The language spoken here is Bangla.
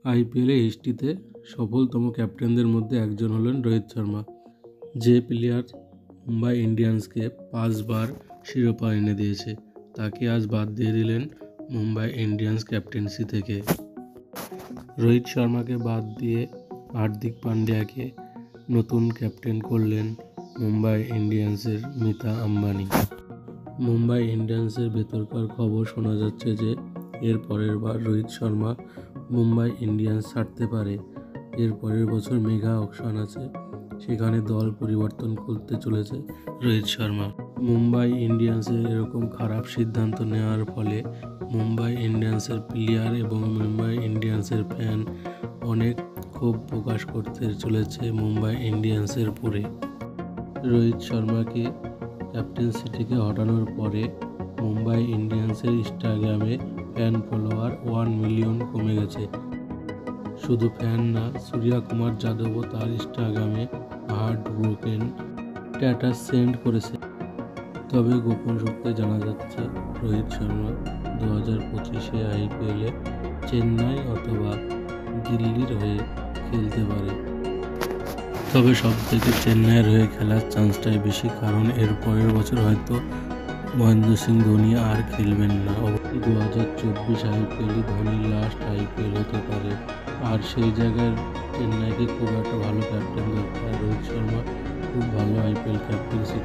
আইপিএলে হিস্ট্রিতে সফলতম ক্যাপ্টেনদের মধ্যে একজন হলেন রোহিত শর্মা। যে প্লেয়ার মুম্বাই ইন্ডিয়ান্সকে 5 বার শিরোপা এনে দিয়েছে, তাকে আজ বাদ দিয়ে দিলেন মুম্বাই ইন্ডিয়ান্স ক্যাপ্টেন্সি থেকে। রোহিত শর্মাকে বাদ দিয়ে হার্দিক পান্ডিয়াকে নতুন ক্যাপ্টেন করলেন মুম্বাই ইন্ডিয়ান্সের মিতা আম্বানি। মুম্বাই ইন্ডিয়ান্সের ভেতরকার খবর শোনা যাচ্ছে যে এর পরের বার রোহিত শর্মা মুম্বাই ইন্ডিয়ান্স ছাড়তে পারে। এর পরের বছর মেগা অকশন আছে, সেখানে দল পরিবর্তন করতে চলেছে রোহিত শর্মা। মুম্বাই ইন্ডিয়ান্সের এরকম খারাপ সিদ্ধান্ত নেওয়ার ফলে মুম্বাই ইন্ডিয়ান্সের প্লেয়ার এবং মুম্বাই ইন্ডিয়ান্সের ফ্যান অনেক ক্ষোভ প্রকাশ করতে চলেছে মুম্বাই ইন্ডিয়ান্সের উপরে। রোহিত শর্মাকে ক্যাপ্টেন্সি থেকে হটানোর পরে মুম্বাই ইন্ডিয়ান্সের ইনস্টাগ্রামে ফ্যান ফলোয়ার 1 মিলিয়ন কমে গেছে। শুধু ফ্যান না, সূর্য কুমার যাদবও তার ইনস্টাগ্রামে হার্ট ব্রোকেন স্ট্যাটাস সেন্ড করেছে। তবে গোপন সূত্রে জানা যাচ্ছে রোহিত শর্মা 2025-এ আইপিএলে চেন্নাই অথবা দিল্লির হয়ে খেলতে পারে। তবে সব থেকে চেন্নাইয়ের হয়ে খেলার চান্সটাই বেশি, কারণ এর পরের বছর হয়তো মহেন্দ্র সিং ধোনি আর খেলবেন না। 2024 আইপিএলই ধোনির লাস্ট আইপিএল হতে পারে, আর সেই জায়গায় চেন্নাইকে খুব একটা ভালো ক্যাপ্টেন দরকার। রোহিত শর্মা খুব ভালো আইপিএল ক্যাপ্টেন্সি